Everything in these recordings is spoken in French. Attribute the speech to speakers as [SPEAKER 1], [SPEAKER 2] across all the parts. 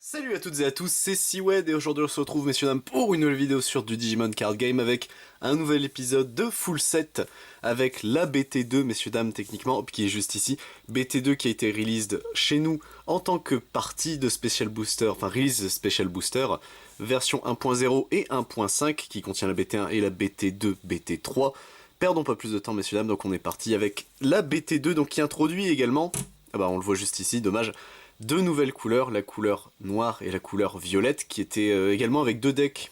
[SPEAKER 1] Salut à toutes et à tous, c'est Seawed et aujourd'hui on se retrouve messieurs dames pour une nouvelle vidéo sur du Digimon Card Game avec un nouvel épisode de full set avec la BT2 messieurs dames techniquement, qui est juste ici, BT2 qui a été released chez nous en tant que partie de Special Booster, enfin release de Special Booster, version 1.0 et 1.5 qui contient la BT1 et la BT2, BT3. Perdons pas plus de temps messieurs dames, donc on est parti avec la BT2 donc qui introduit également, ah bah on le voit juste ici, dommage, deux nouvelles couleurs, la couleur noire et la couleur violette, qui étaient également avec deux decks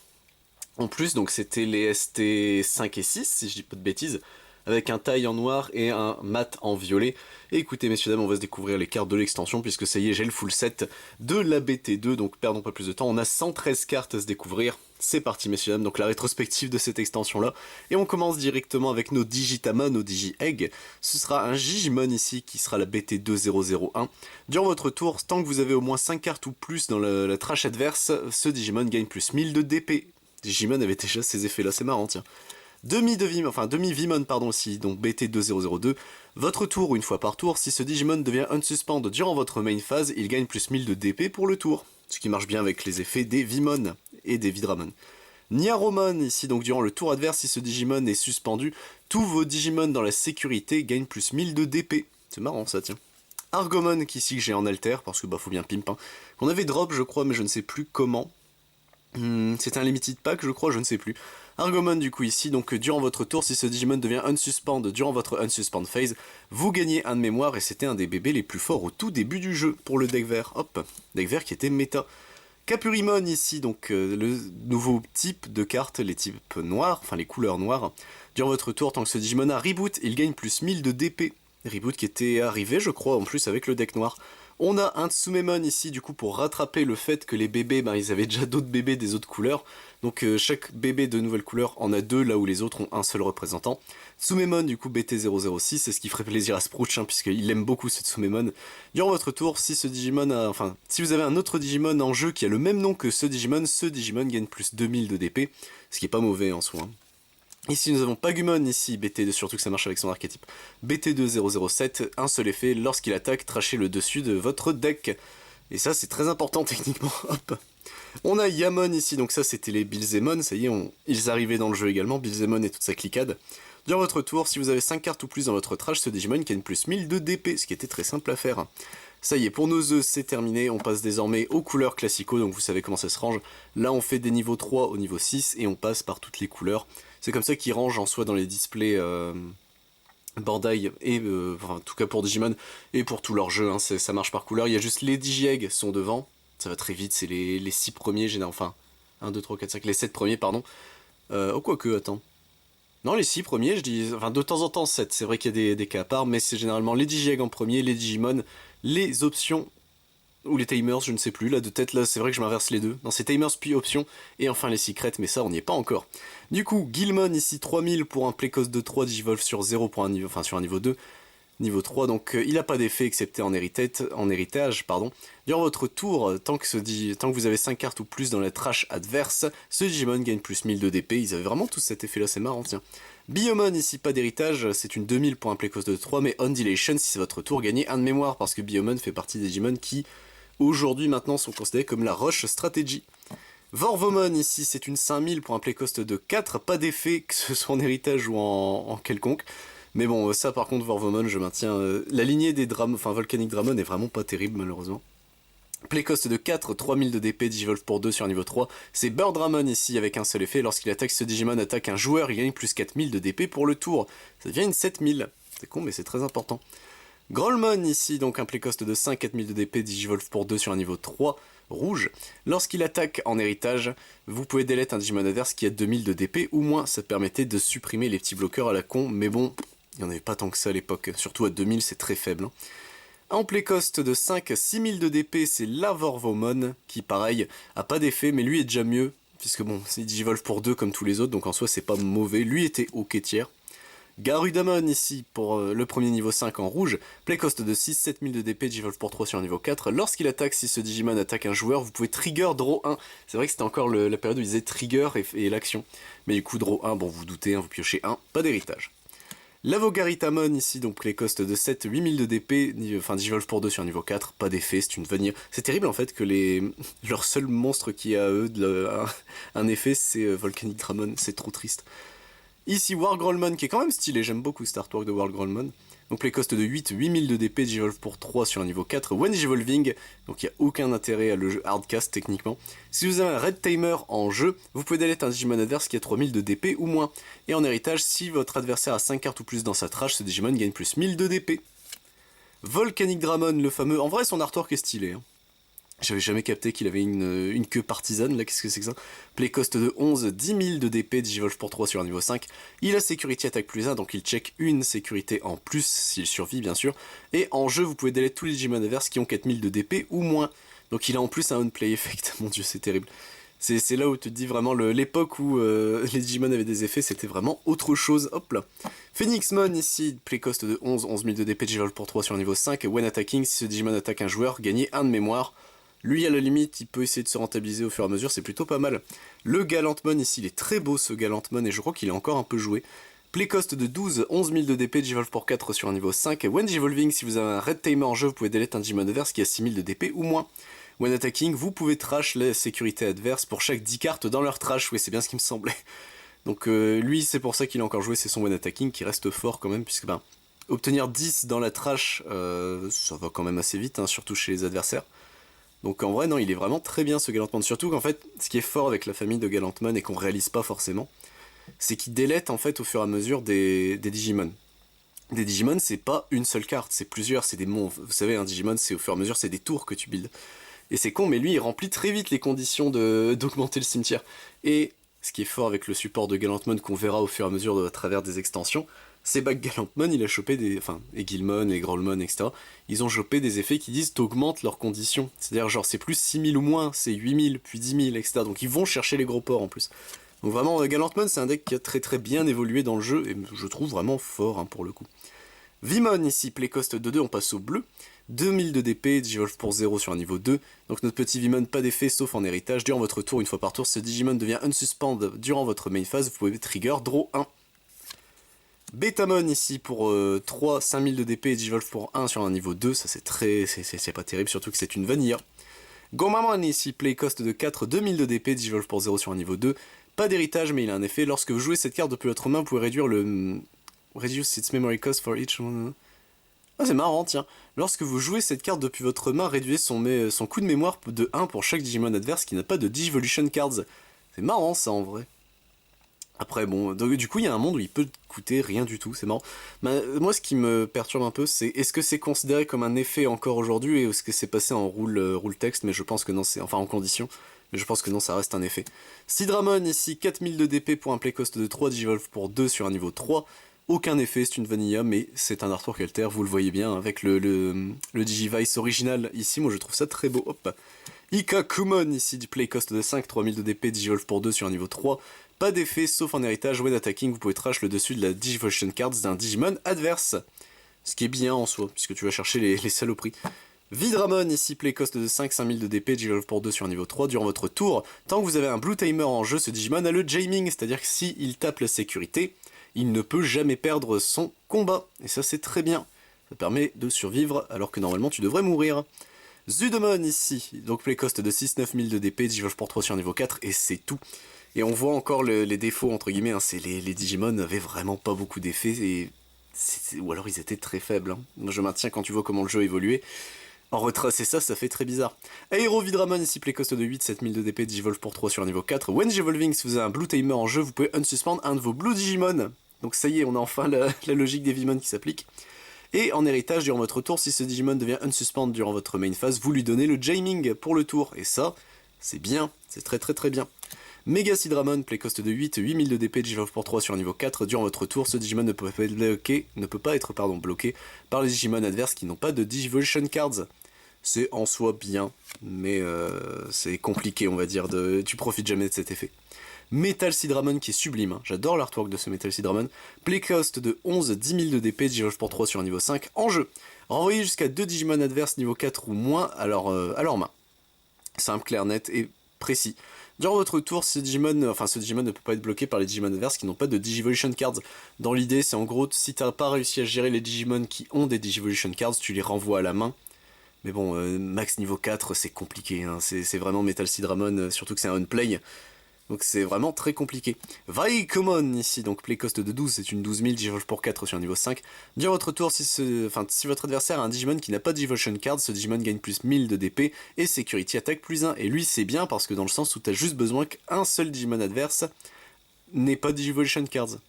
[SPEAKER 1] en plus, donc c'était les ST5 et 6, si je dis pas de bêtises, avec un taille en noir et un mat en violet. Et écoutez messieurs dames, on va se découvrir les cartes de l'extension, puisque ça y est, j'ai le full set de la BT2, donc perdons pas plus de temps, on a 113 cartes à se découvrir. C'est parti messieurs dames, donc la rétrospective de cette extension là, et on commence directement avec nos Digitamon, nos Digi-Egg. Ce sera un Digimon ici qui sera la BT2001. Durant votre tour, tant que vous avez au moins 5 cartes ou plus dans la trash adverse, ce Digimon gagne plus 1000 de DP. Digimon avait déjà ces effets là, c'est marrant tiens. Demi-Vimon pardon aussi, donc BT2002. Votre tour, une fois par tour, si ce Digimon devient unsuspend durant votre main phase, il gagne plus 1000 de DP pour le tour. Ce qui marche bien avec les effets des Vimon et des Vidramon. Niaromon, ici donc durant le tour adverse, si ce Digimon est suspendu, tous vos Digimon dans la sécurité gagnent plus 1000 de DP. C'est marrant ça tiens. Argomon, qu'ici que j'ai en alter, parce que bah faut bien pimp, hein. Qu'on avait drop je crois, mais je ne sais plus comment. C'était un limited pack je crois, je ne sais plus. Argomon du coup ici, donc durant votre tour, si ce Digimon devient unsuspend durant votre unsuspend phase, vous gagnez un de mémoire et c'était un des bébés les plus forts au tout début du jeu pour le deck vert. Hop, deck vert qui était méta. Capurimon ici, donc le nouveau type de carte, les types noirs, enfin les couleurs noires. Durant votre tour, tant que ce Digimon a reboot, il gagne plus 1000 de DP. Reboot qui était arrivé je crois en plus avec le deck noir. On a un Tsumemon ici du coup pour rattraper le fait que les bébés, ben, ils avaient déjà d'autres bébés des autres couleurs. Donc chaque bébé de nouvelle couleur en a deux là où les autres ont un seul représentant. Tsumemon du coup BT006, c'est ce qui ferait plaisir à Sprouch hein, puisqu'il aime beaucoup ce Tsumemon. Durant votre tour, si ce Digimon a, enfin si vous avez un autre Digimon en jeu qui a le même nom que ce Digimon gagne plus 2000 de DP, ce qui est pas mauvais en soi. Hein. Ici nous avons Pagumon, ici BT2, surtout que ça marche avec son archétype. BT2007, un seul effet, lorsqu'il attaque, trachez le dessus de votre deck. Et ça c'est très important techniquement, hop. On a Yamon ici, donc ça c'était les Bilzemon, ça y est, ils arrivaient dans le jeu également, Bilzemon et toute sa cliquade. Durant votre tour, si vous avez 5 cartes ou plus dans votre trash, ce Digimon gagne plus 1000 de DP, ce qui était très simple à faire. Ça y est, pour nos œufs, c'est terminé, on passe désormais aux couleurs classico, donc vous savez comment ça se range. Là, on fait des niveaux 3 au niveau 6, et on passe par toutes les couleurs. C'est comme ça qu'ils rangent en soi dans les displays Bandai, et enfin, en tout cas pour Digimon, et pour tous leurs jeux, hein, ça marche par couleur. Il y a juste les Digi-Egg sont devant, ça va très vite, c'est les 6 premiers, enfin, 1, 2, 3, 4, 5, les 7 premiers, pardon. Oh, quoique, attends. Non, les 6 premiers, je dis, enfin de temps en temps 7, c'est vrai qu'il y a des cas à part, mais c'est généralement les Digi-Egg en premier, les Digimon, les options, ou les timers, je ne sais plus, là de tête, là c'est vrai que je m'inverse les deux. Non, c'est timers puis options, et enfin les secrets, mais ça on n'y est pas encore. Du coup, Guilmon ici 3000 pour un Playcost de 3 Digivolve sur 0 pour un niveau, enfin sur un niveau 2. Niveau 3, donc il n'a pas d'effet excepté en héritage, pardon. Durant votre tour, tant que vous avez 5 cartes ou plus dans la trash adverse, ce Digimon gagne plus 1000 de DP, ils avaient vraiment tous cet effet là, c'est marrant tiens. Biomon ici, pas d'héritage, c'est une 2000 pour un Playcost de 3, mais on dilation si c'est votre tour, gagnez un de mémoire, parce que Biomon fait partie des Digimon qui, aujourd'hui maintenant, sont considérés comme la Rush Strategy. Vorvomon ici, c'est une 5000 pour un Playcost de 4, pas d'effet, que ce soit en héritage ou en quelconque. Mais bon, ça par contre, Vorvomon, je maintiens... la lignée des Volcanic Dramon est vraiment pas terrible, malheureusement. Playcost de 4, 3000 de DP, Digivolve pour 2 sur niveau 3. C'est Birdramon ici, avec un seul effet. Lorsqu'il attaque, ce Digimon attaque un joueur, il gagne plus 4000 de DP pour le tour. Ça devient une 7000. C'est con, mais c'est très important. Grolmon ici, donc un playcost de 5, 4000 de DP, Digivolve pour 2 sur un niveau 3, rouge. Lorsqu'il attaque en héritage, vous pouvez delete un Digimon adverse qui a 2000 de DP ou moins. Ça permettait de supprimer les petits bloqueurs à la con, mais bon, il n'y en avait pas tant que ça à l'époque. Surtout à 2000, c'est très faible. Hein. En playcost de 5, 6000 de DP, c'est Lavorvomon, qui pareil, a pas d'effet, mais lui est déjà mieux, puisque bon, c'est Digivolve pour 2 comme tous les autres, donc en soi c'est pas mauvais. Lui était ok tiers. Garudamon ici pour le premier niveau 5 en rouge, playcost de 6, 7000 de DP, Digivolve pour 3 sur un niveau 4. Lorsqu'il attaque, si ce Digimon attaque un joueur, vous pouvez trigger draw 1. C'est vrai que c'était encore la période où il disait trigger et l'action. Mais du coup draw 1, bon vous doutez, hein, vous piochez 1, pas d'héritage. L'Avogaritamon ici, donc Playcost de 7, 8000 de DP, enfin Digivolve pour 2 sur niveau 4, pas d'effet, c'est une vanille. C'est terrible en fait que leur seul monstre qui a eux un effet, c'est Volcanic Dramon, c'est trop triste. Ici Wargrolmon qui est quand même stylé, j'aime beaucoup cet artwork de Wargrolmon. Donc Playcost de 8, 8000 de DP, Digivolve pour 3 sur un niveau 4, When Digivolving, donc il n'y a aucun intérêt à le jeu hardcast techniquement. Si vous avez un Red Tamer en jeu, vous pouvez delete un Digimon adverse qui a 3000 de DP ou moins. Et en héritage, si votre adversaire a 5 cartes ou plus dans sa trash, ce Digimon gagne plus 1000 de DP. Volcanic Dramon, le fameux, en vrai son artwork est stylé, hein. J'avais jamais capté qu'il avait une queue partisane, là, qu'est-ce que c'est que ça? Playcost de 11, 10 000 de DP, Digivolve pour 3 sur un niveau 5. Il a sécurité attaque plus 1, donc il check une sécurité en plus, s'il survit bien sûr. Et en jeu, vous pouvez delete tous les Digimon adverses qui ont 4000 de DP ou moins. Donc il a en plus un on-play effect, mon dieu c'est terrible. C'est là où tu te dis vraiment, l'époque où les Digimon avaient des effets, c'était vraiment autre chose. Hop là. Phoenixmon ici, Playcost de 11, 11 000 de DP, Digivolve pour 3 sur un niveau 5. When attacking, si ce Digimon attaque un joueur, gagnez 1 de mémoire. Lui, à la limite, il peut essayer de se rentabiliser au fur et à mesure, c'est plutôt pas mal. Le Galantmon, ici, il est très beau, ce Galantmon, et je crois qu'il est encore un peu joué. Playcost de 12, 11 000 de DP, Digivolve pour 4 sur un niveau 5. When Digivolving, si vous avez un Red Tamer en jeu, vous pouvez delete un Digimon adverse qui a 6 000 de DP ou moins. When attacking, vous pouvez trash la sécurité adverse pour chaque 10 cartes dans leur trash. Oui, c'est bien ce qui me semblait. Donc lui, c'est pour ça qu'il a encore joué, c'est son When attacking qui reste fort quand même, puisque obtenir 10 dans la trash, ça va quand même assez vite, hein, surtout chez les adversaires. Donc en vrai, non, il est vraiment très bien ce Galantmon. Surtout qu'en fait, ce qui est fort avec la famille de Galantmon et qu'on réalise pas forcément, c'est qu'il délète en fait au fur et à mesure des Digimon. Des Digimon, c'est pas une seule carte, c'est plusieurs, c'est des monts. Vous savez, un Digimon, c'est au fur et à mesure, c'est des tours que tu builds. Et c'est con, mais lui, il remplit très vite les conditions d'augmenter le cimetière. Et ce qui est fort avec le support de Galantmon qu'on verra au fur et à mesure à travers des extensions, c'est que Galantmon, il a chopé des... Enfin, et Guilmon, et Growlmon, etc. Ils ont chopé des effets qui disent t'augmentes leurs conditions. C'est-à-dire, genre, c'est plus 6000 ou moins, c'est 8000, puis 10 000, etc. Donc ils vont chercher les gros ports en plus. Donc vraiment, Galantmon, c'est un deck qui a très très bien évolué dans le jeu, et je trouve vraiment fort, hein, pour le coup. Vimon, ici, Playcost de 2, on passe au bleu. 2000 de DP, Digivolve pour 0 sur un niveau 2. Donc notre petit Vimon, pas d'effet sauf en héritage. Durant votre tour, une fois par tour, ce Digimon devient unsuspend durant votre main phase. Vous pouvez trigger, draw 1. Betamon ici pour 3, 5000 de DP et Digivolve pour 1 sur un niveau 2, ça c'est pas terrible, surtout que c'est une vanilla. Gomamon ici, Playcost de 4, 2000 de DP, Digivolve pour 0 sur un niveau 2, pas d'héritage mais il a un effet, lorsque vous jouez cette carte depuis votre main, vous pouvez réduire le... Reduce its memory cost for each one... Ah c'est marrant tiens, lorsque vous jouez cette carte depuis votre main, réduisez son coût de mémoire de 1 pour chaque Digimon adverse qui n'a pas de Digivolution Cards. C'est marrant ça en vrai. Après bon, donc, du coup il y a un monde où il peut coûter rien du tout, c'est marrant. Moi ce qui me perturbe un peu c'est est-ce que c'est considéré comme un effet encore aujourd'hui et est-ce que c'est passé en rule texte, mais je pense que non, c'est enfin en condition, mais je pense que non, ça reste un effet. Sidramon ici, 4000 de DP pour un playcost de 3, Digivolve pour 2 sur un niveau 3. Aucun effet, c'est une vanilla, mais c'est un artwork alter, vous le voyez bien, avec le Digivice original ici, moi je trouve ça très beau. Hop. Ikakumon ici, du playcost de 5, 3000 de DP, Digivolve pour 2 sur un niveau 3. Pas d'effet, sauf en héritage, when attacking, vous pouvez trash le dessus de la Digivolution Cards d'un Digimon adverse. Ce qui est bien en soi, puisque tu vas chercher les saloperies. Vidramon ici, playcost de 5, 5000 de DP, Digivolve pour 2 sur un niveau 3. Durant votre tour, tant que vous avez un Blue Timer en jeu, ce Digimon a le Jamming, c'est-à-dire que s'il tape la sécurité, il ne peut jamais perdre son combat. Et ça c'est très bien, ça permet de survivre alors que normalement tu devrais mourir. Zudomon ici, donc playcost de 6, 9000 de DP, Digivolve pour 3 sur un niveau 4, et c'est tout. Et on voit encore les défauts, entre guillemets, hein, c'est les Digimon n'avaient vraiment pas beaucoup d'effets, ou alors ils étaient très faibles. Hein. Moi je maintiens quand tu vois comment le jeu évoluait. En retracer ça, ça fait très bizarre. Aérovidramon ici, playcost de 8, 7000 de DP, Digivolve pour 3 sur un niveau 4. When Digivolving, si vous avez un Blue Timer en jeu, vous pouvez unsuspend un de vos Blue Digimon. Donc ça y est, on a enfin la logique des Vimon qui s'applique. Et en héritage, durant votre tour, si ce Digimon devient unsuspend durant votre main phase, vous lui donnez le Jamming pour le tour. Et ça, c'est bien, c'est très très très bien. Mega Sidramon, playcost de 8, 8000 de DP, Digivolve pour 3 sur un niveau 4. Durant votre tour, ce Digimon ne peut pas être bloqué par les Digimon adverses qui n'ont pas de Digivolution Cards. C'est en soi bien, mais c'est compliqué on va dire, tu profites jamais de cet effet. Metal Sidramon qui est sublime, hein. J'adore l'artwork de ce Metal Sidramon. Playcost de 11, 10 000 de DP, Digivolve pour 3 sur un niveau 5, en jeu. Renvoyez jusqu'à 2 Digimon adverses niveau 4 ou moins à leur main. Simple, clair, net et précis. Durant votre tour, ce Digimon ne peut pas être bloqué par les Digimon adverses qui n'ont pas de Digivolution Cards. Dans l'idée, c'est en gros, si t'as pas réussi à gérer les Digimon qui ont des Digivolution Cards, tu les renvoies à la main. Mais bon, max niveau 4, c'est compliqué, hein. C'est vraiment Metal Seed Ramon, surtout que c'est un on-play. Donc c'est vraiment très compliqué. Vaikomon ici, donc play cost de 12, c'est une 12 000, Digivolve pour 4 sur un niveau 5. Durant votre tour, si votre adversaire a un Digimon qui n'a pas de Digivolution Card, ce Digimon gagne plus 1000 de DP et Security Attack plus 1. Et lui c'est bien parce que dans le sens où t'as juste besoin qu'un seul Digimon adverse n'ait pas de Digivolution Cards.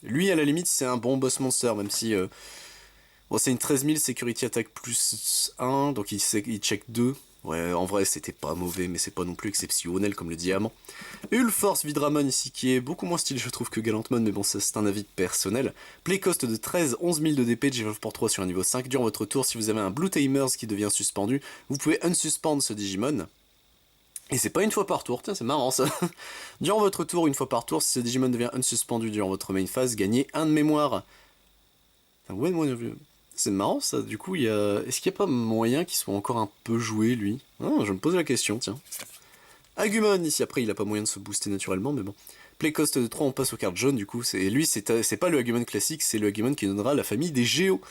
[SPEAKER 1] Lui à la limite c'est un bon boss monster, même si... Bon c'est une 13 000 Security Attack plus 1, donc il check 2. Ouais, en vrai, c'était pas mauvais, mais c'est pas non plus exceptionnel comme le diamant. Ulforce Vidramon ici, qui est beaucoup moins stylé, je trouve, que Galantmon, mais bon, ça c'est un avis personnel. Play cost de 13, 11 000 de DP, Digivolve pour 3 sur un niveau 5. Durant votre tour, si vous avez un Blue Tamers qui devient suspendu, vous pouvez unsuspendre ce Digimon. Et c'est pas une fois par tour, tiens, c'est marrant ça. Durant votre tour, une fois par tour, si ce Digimon devient unsuspendu durant votre main phase, gagnez 1 de mémoire. Ouais, moi, c'est marrant ça, du coup, est-ce qu'il n'y a pas moyen qu'il soit encore un peu joué, lui? Ah, je me pose la question, tiens. Agumon, ici, après, il a pas moyen de se booster naturellement, mais bon. Play cost de 3, on passe aux cartes jaunes, du coup, lui, c'est pas le Agumon classique, c'est le Agumon qui donnera la famille des Géos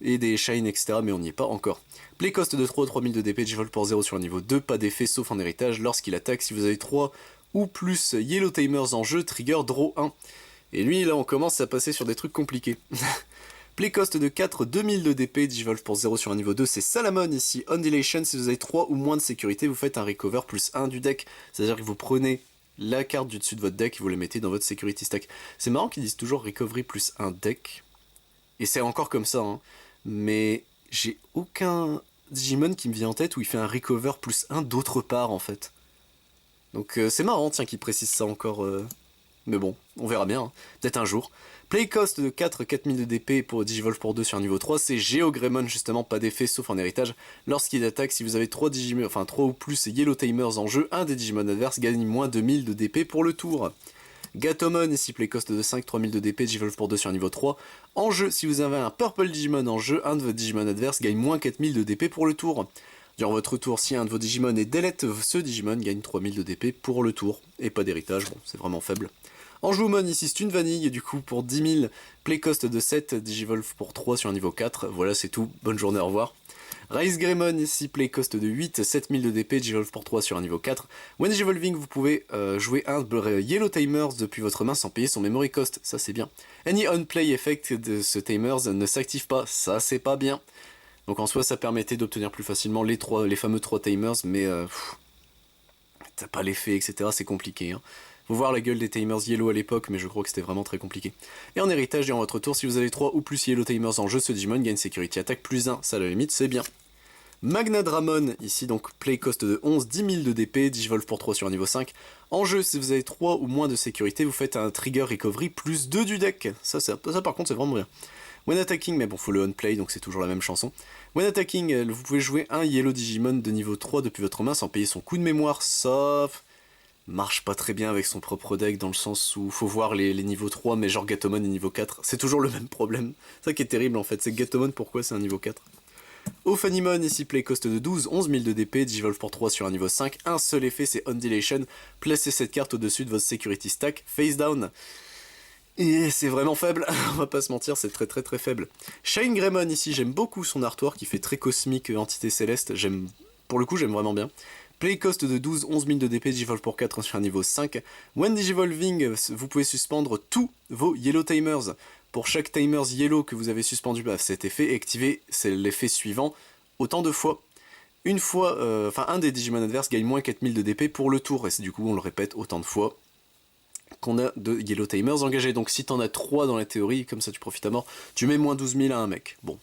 [SPEAKER 1] et des Shine, etc., mais on n'y est pas encore. Play cost de 3, 3000 de DP, Digivolve pour 0 sur un niveau 2, pas d'effet sauf en héritage, lorsqu'il attaque, si vous avez 3 ou plus Yellow Tamers en jeu, trigger draw 1. Et lui, là, on commence à passer sur des trucs compliqués. Play cost de 4, 2000 de DP, Digivolve pour 0 sur un niveau 2, c'est Salamon ici. On Dilation, si vous avez 3 ou moins de sécurité, vous faites un recover plus 1 du deck. C'est-à-dire que vous prenez la carte du dessus de votre deck et vous la mettez dans votre security stack. C'est marrant qu'ils disent toujours recovery plus 1 deck. Et c'est encore comme ça, hein. Mais j'ai aucun Digimon qui me vient en tête où il fait un recover plus 1 d'autre part en fait. Donc c'est marrant, tiens, qu'ils précisent ça encore. Mais bon, on verra bien, hein. Peut-être un jour. Play cost de 4, 4000 de DP pour Digivolve pour 2 sur un niveau 3, c'est Geogreymon justement, pas d'effet sauf en héritage. Lorsqu'il attaque, si vous avez 3 Digimon, 3 ou plus Yellow Tamers en jeu, un des Digimon adverses gagne moins de 1000 de DP pour le tour. Gatomon, ici play cost de 5, 3000 de DP, Digivolve pour 2 sur un niveau 3. En jeu, si vous avez un Purple Digimon en jeu, un de vos Digimon adverses gagne moins 4000 de DP pour le tour. Durant votre tour, si un de vos Digimon est delete, ce Digimon gagne 3000 de DP pour le tour. Et pas d'héritage, bon, c'est vraiment faible. Anjoumon, ici c'est une vanille, du coup pour 10 000, play cost de 7, Digivolve pour 3 sur un niveau 4, voilà c'est tout, bonne journée, au revoir. Rise Greymon, ici play cost de 8, 7000 de DP, Digivolve pour 3 sur un niveau 4. When Digivolving, vous pouvez jouer un Yellow Tamers depuis votre main sans payer son memory cost, ça c'est bien. Any on-play effect de ce Tamers ne s'active pas, ça c'est pas bien. Donc en soi ça permettait d'obtenir plus facilement les fameux 3 Tamers, mais t'as pas l'effet, etc., c'est compliqué, hein. Faut voir la gueule des Tamers Yellow à l'époque, mais je crois que c'était vraiment très compliqué. Et en héritage, durant votre tour, si vous avez 3 ou plus Yellow Tamers en jeu, ce Digimon gagne Security Attack plus 1, ça à la limite c'est bien. Magnadramon, ici donc play cost de 11, 10 000 de DP, Digivolve pour 3 sur un niveau 5. En jeu, si vous avez 3 ou moins de sécurité, vous faites un Trigger Recovery plus 2 du deck. Ça par contre c'est vraiment bien. When attacking, mais bon faut le on-play donc c'est toujours la même chanson. When attacking, vous pouvez jouer un Yellow Digimon de niveau 3 depuis votre main sans payer son coup de mémoire, sauf... marche pas très bien avec son propre deck dans le sens où faut voir les niveaux 3 mais genre Gatomon est niveau 4, c'est toujours le même problème. C'est ça qui est terrible en fait, c'est Gatomon pourquoi c'est un niveau 4. Ophanimon ici play cost de 12, 11 000 de DP, Digivolve pour 3 sur un niveau 5, un seul effet c'est On Dilation, placez cette carte au-dessus de votre security stack, face down. Et c'est vraiment faible, on va pas se mentir, c'est très très très faible. Shine Greymon ici, j'aime beaucoup son artwork qui fait très cosmique, entité céleste, pour le coup j'aime vraiment bien. Play cost de 12, 11 000 de DP, Digivolve pour 4 sur un niveau 5. When Digivolving, vous pouvez suspendre tous vos Yellow Tamers. Pour chaque Tamers Yellow que vous avez suspendu à cet effet, activez c'est l'effet suivant autant de fois. Une fois, un des Digimon adverses gagne moins 4000 de DP pour le tour, et c'est du coup on le répète autant de fois qu'on a de Yellow Tamers engagés. Donc si t'en as 3 dans la théorie, comme ça tu profites à mort, tu mets moins 12 000 à un mec. Bon,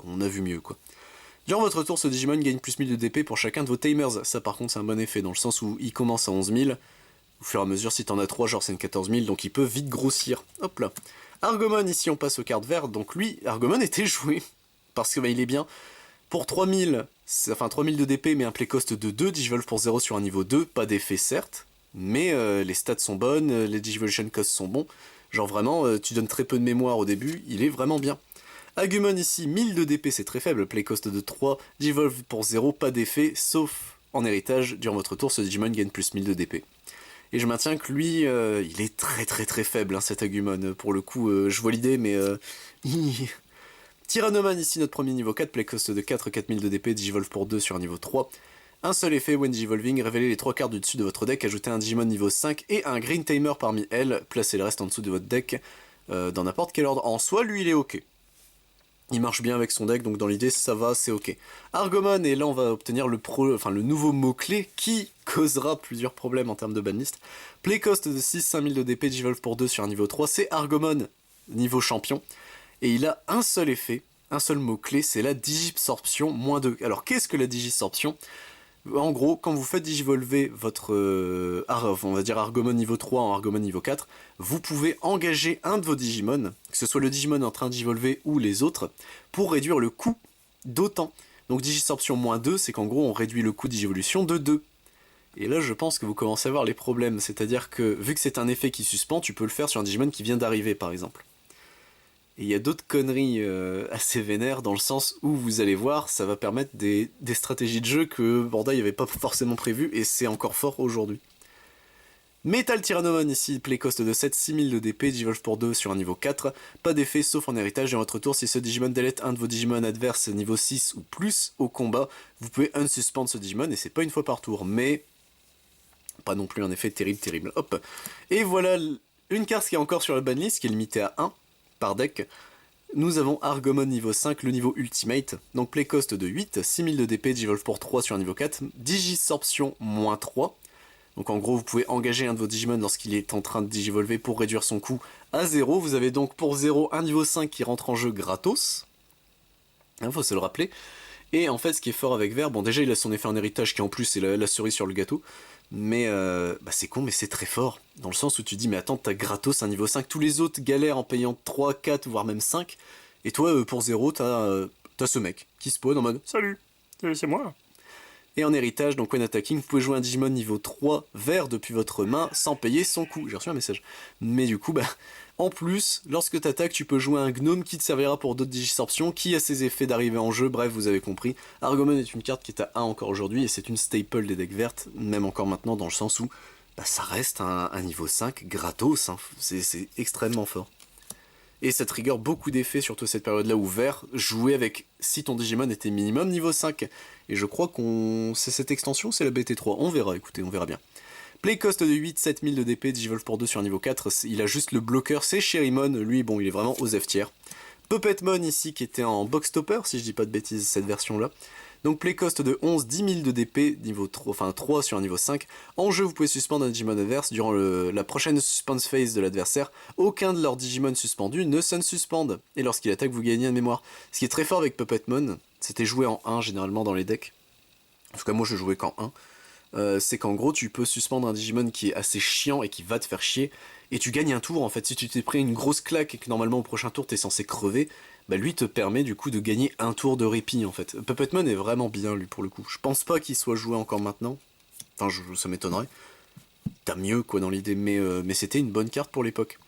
[SPEAKER 1] on a vu mieux quoi. Durant votre tour, ce Digimon gagne plus 1000 de DP pour chacun de vos Tamers. Ça par contre c'est un bon effet, dans le sens où il commence à 11 000. Au fur et à mesure, si t'en as 3, genre c'est une 14 000, donc il peut vite grossir. Hop là. Argomon, ici on passe aux cartes vertes, donc lui, Argomon était joué. Parce que il est bien. Pour 3000, 3000 de DP, mais un play cost de 2, Digivolve pour 0 sur un niveau 2, pas d'effet certes. Mais les stats sont bonnes, les Digivolution costs sont bons. Genre vraiment, tu donnes très peu de mémoire au début, il est vraiment bien. Agumon ici, 1000 de DP, c'est très faible, play cost de 3, Digivolve pour 0, pas d'effet, sauf en héritage, durant votre tour, ce Digimon gagne plus 1000 de DP. Et je maintiens que lui, il est très très très faible, hein, cet Agumon. Pour le coup, je vois l'idée, mais... Tyrannoman ici, notre premier niveau 4, play cost de 4, 4000 de DP, Digivolve pour 2 sur un niveau 3. Un seul effet, when Digivolving, révélez les 3 cartes du dessus de votre deck, ajoutez un Digimon niveau 5 et un Green Tamer parmi elles, placez le reste en dessous de votre deck, dans n'importe quel ordre. En soi, lui, il est ok. Il marche bien avec son deck, donc dans l'idée, ça va, c'est ok. Argomon, et là, on va obtenir le nouveau mot-clé qui causera plusieurs problèmes en termes de banlist. Play cost de 6, 5000 de DP, Digivolve pour 2 sur un niveau 3, c'est Argomon, niveau champion. Et il a un seul effet, un seul mot-clé, c'est la Digisorption -2. Alors, qu'est-ce que la Digisorption ? En gros, quand vous faites digivolver votre, on va dire Argomon niveau 3 en Argomon niveau 4, vous pouvez engager un de vos Digimon, que ce soit le Digimon en train de digivolver ou les autres, pour réduire le coût d'autant. Donc Digisorption -2, c'est qu'en gros on réduit le coût d'évolution de 2. Et là je pense que vous commencez à voir les problèmes, c'est-à-dire que vu que c'est un effet qui suspend, tu peux le faire sur un Digimon qui vient d'arriver par exemple. Et il y a d'autres conneries assez vénères dans le sens où vous allez voir, ça va permettre des stratégies de jeu que Bandai n'avait pas forcément prévues et c'est encore fort aujourd'hui. Metal Tyrannomon ici, play cost de 7, 6000 de DP, Digivolve pour 2 sur un niveau 4, pas d'effet sauf en héritage, dans votre tour si ce Digimon delete un de vos Digimon adverses niveau 6 ou plus au combat, vous pouvez unsuspend ce Digimon et c'est pas une fois par tour, mais pas non plus un effet terrible. Hop. Et voilà une carte qui est encore sur la banlist, qui est limitée à 1. Par deck, nous avons Argomon niveau 5, le niveau Ultimate, donc play cost de 8, 6000 de DP, Digivolve pour 3 sur un niveau 4, Digisorption -3, donc en gros vous pouvez engager un de vos Digimon lorsqu'il est en train de digivolver pour réduire son coût à 0, vous avez donc pour 0 un niveau 5 qui rentre en jeu gratos, il faut se le rappeler, et en fait ce qui est fort avec Vert, bon déjà il a son effet en héritage qui en plus est la cerise sur le gâteau, mais c'est con mais c'est très fort, dans le sens où tu dis mais attends t'as gratos un niveau 5, tous les autres galèrent en payant 3, 4 voire même 5, et toi pour 0 t'as ce mec qui spawn en mode salut, c'est moi. Et en héritage, donc when attacking, vous pouvez jouer un Digimon niveau 3 vert depuis votre main sans payer son coût. J'ai reçu un message. Mais du coup, en plus, lorsque t'attaques, tu peux jouer un gnome qui te servira pour d'autres Digisorptions, qui a ses effets d'arrivée en jeu, bref, vous avez compris. Argomon est une carte qui est à 1 encore aujourd'hui, et c'est une staple des decks vertes, même encore maintenant, dans le sens où ça reste un niveau 5 gratos, hein. C'est extrêmement fort. Et ça trigger beaucoup d'effets, surtout cette période-là où vert jouait avec si ton Digimon était minimum niveau 5. Et je crois c'est cette extension, c'est la BT3. On verra, écoutez, on verra bien. Play cost de 8, 7000 de DP, Digivolve pour 2 sur un niveau 4. Il a juste le bloqueur, c'est Sherrymon. Lui, bon, il est vraiment aux F tiers. Puppetmon ici, qui était en box stopper, si je dis pas de bêtises, cette version-là. Donc play cost de 11, 10 000 de DP, niveau 3 sur un niveau 5. En jeu, vous pouvez suspendre un Digimon adverse durant la prochaine suspense phase de l'adversaire. Aucun de leurs Digimon suspendus ne s'unsuspendent. Et lorsqu'il attaque, vous gagnez un mémoire. Ce qui est très fort avec Puppetmon, c'était joué en 1 généralement dans les decks. En tout cas, moi je jouais qu'en 1. C'est qu'en gros, tu peux suspendre un Digimon qui est assez chiant et qui va te faire chier. Et tu gagnes un tour en fait. Si tu t'es pris une grosse claque et que normalement au prochain tour t'es censé crever, lui te permet du coup de gagner un tour de répit en fait. Puppetmon est vraiment bien lui pour le coup. Je pense pas qu'il soit joué encore maintenant. Enfin, ça m'étonnerait. T'as mieux quoi dans l'idée, mais c'était une bonne carte pour l'époque.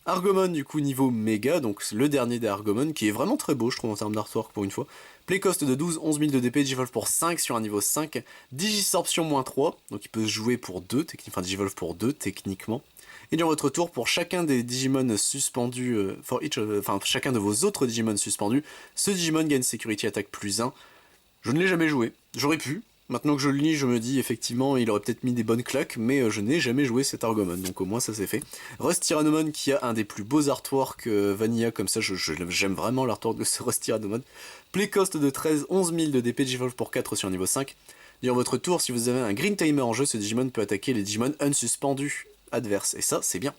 [SPEAKER 1] Argomon du coup niveau méga, donc le dernier des Argomon, qui est vraiment très beau je trouve en termes d'artwork pour une fois. Play cost de 12, 11 000 de DP, Digivolve pour 5 sur un niveau 5, Digisorption -3, donc il peut se jouer pour 2, Digivolve pour 2 techniquement. Et dans votre tour, pour chacun des Digimon suspendus, chacun de vos autres Digimon suspendus, ce Digimon gagne Security Attack +1. Je ne l'ai jamais joué, j'aurais pu. Maintenant que je le lis, je me dis effectivement, il aurait peut-être mis des bonnes claques, mais je n'ai jamais joué cet Argomon, donc au moins ça c'est fait. Rust Tyrannomon qui a un des plus beaux artworks Vanilla, comme ça, j'aime vraiment l'artwork de ce Rust Tyrannomon. Play cost de 13, 11 000 de DP, Digivolve pour 4 sur niveau 5. Durant votre tour, si vous avez un Green Timer en jeu, ce Digimon peut attaquer les Digimon unsuspendus adverses, et ça c'est bien.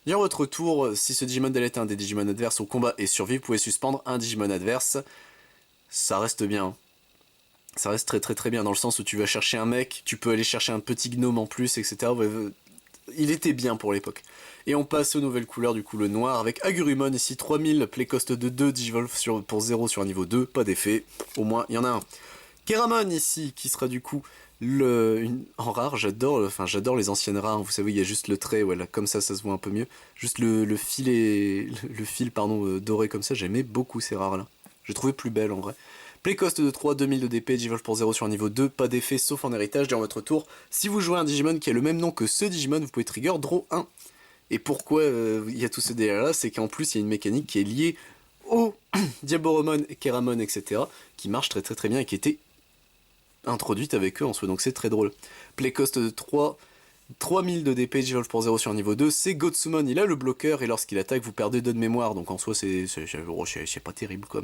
[SPEAKER 1] Durant votre tour, si ce Digimon delete un des Digimon adverses au combat et survit, vous pouvez suspendre un Digimon adverse. Ça reste bien. Ça reste très très très bien dans le sens où tu vas chercher un mec, tu peux aller chercher un petit gnome en plus, etc. Il était bien pour l'époque. Et on passe aux nouvelles couleurs, du coup le noir, avec Agurumon ici, 3000, play cost de 2, Digivolve pour 0 sur un niveau 2, pas d'effet, au moins il y en a un. Keramon ici, qui sera du coup en rare, j'adore les anciennes rares, vous savez il y a juste le trait, voilà, comme ça se voit un peu mieux. Juste le fil doré comme ça, j'aimais beaucoup ces rares là. J'ai trouvé plus belle en vrai. Play cost de 3, 2000 de DP, Digivolve pour 0 sur un niveau 2, pas d'effet sauf en héritage durant votre tour. Si vous jouez un Digimon qui a le même nom que ce Digimon, vous pouvez trigger Draw 1. Et pourquoi il y a tout ce délire là, c'est qu'en plus il y a une mécanique qui est liée au Diaboromon, Keramon, etc. qui marche très très très bien et qui était introduite avec eux en soi, donc c'est très drôle. Play cost de 3, 3000 de DP, Digivolve pour 0 sur niveau 2, c'est Gotsumon, il a le bloqueur et lorsqu'il attaque vous perdez 2 de mémoire, donc en soi c'est pas terrible quoi,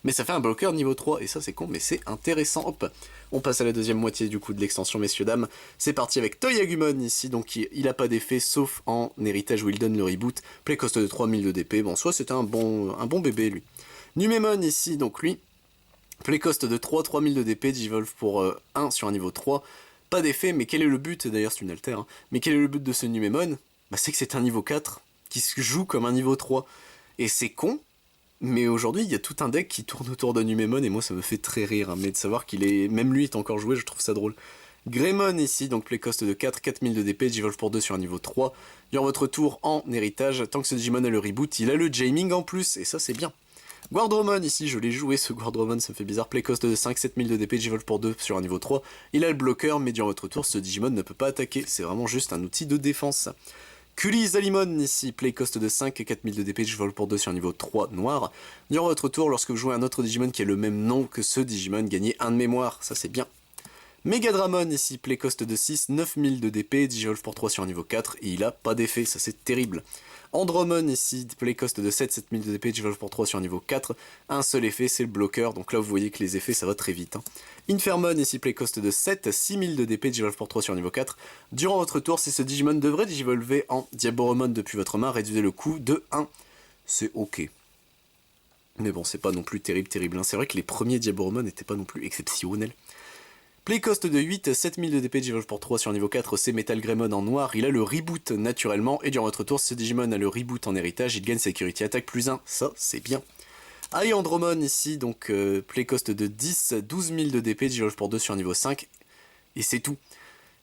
[SPEAKER 1] mais ça fait un bloqueur niveau 3, et ça c'est con mais c'est intéressant. Hop, on passe à la deuxième moitié du coup de l'extension messieurs dames, c'est parti avec Toyagumon ici, donc il a pas d'effet sauf en héritage où il donne le reboot, play cost de 3000 de DP, bon soit c'était un bon bébé lui. Numemon ici, donc lui, play cost de 3, 3000 de DP, Digivolve pour 1 sur un niveau 3, pas d'effet, mais quel est le but, d'ailleurs c'est une alter, hein, mais quel est le but de ce Numemon? Bah c'est que c'est un niveau 4, qui se joue comme un niveau 3, et c'est con, mais aujourd'hui il y a tout un deck qui tourne autour de Numemon, et moi ça me fait très rire, hein, mais de savoir qu'il est, même lui est encore joué, je trouve ça drôle. Greymon ici, donc play cost de 4, 4000 de DP, Digivolve pour 2 sur un niveau 3, durant votre tour en héritage, tant que ce Digimon a le reboot, il a le Jamming en plus, et ça c'est bien. Guardromon ici, je l'ai joué ce Guardromon, ça me fait bizarre, play cost de 5, 7000 de DP, Digivolve pour 2 sur un niveau 3, il a le bloqueur, mais durant votre tour, ce Digimon ne peut pas attaquer, c'est vraiment juste un outil de défense. Kuli Zalimon ici, play cost de 5 et 4000 de DP, Digivolve pour 2 sur un niveau 3 noir, durant votre tour, lorsque vous jouez un autre Digimon qui a le même nom que ce Digimon, gagnez 1 de mémoire, ça c'est bien. Megadramon ici, play cost de 6, 9000 de DP, Digivolve pour 3 sur un niveau 4, et il a pas d'effet, ça c'est terrible. Andromon ici, play cost de 7, 7000 de DP, Digivolve pour 3 sur niveau 4, un seul effet, c'est le bloqueur, donc là vous voyez que les effets ça va très vite. Hein. Infermon ici, play cost de 7, 6000 de DP, Digivolve pour 3 sur niveau 4, durant votre tour, si ce Digimon devrait Digivolver en Diaboromon depuis votre main, réduisez le coût de 1, c'est ok. Mais bon, c'est pas non plus terrible, hein. C'est vrai que les premiers Diaboromon n'étaient pas non plus exceptionnels. Play cost de 8, 7000 de DP, Digivolve pour 3 sur niveau 4, c'est Metal Greymon en noir, il a le reboot naturellement, et durant votre tour, si ce Digimon a le reboot en héritage, il gagne Security Attack plus 1, ça c'est bien. Andromon ici, donc play cost de 10, 12000 de DP, Digivolve pour 2 sur niveau 5, et c'est tout.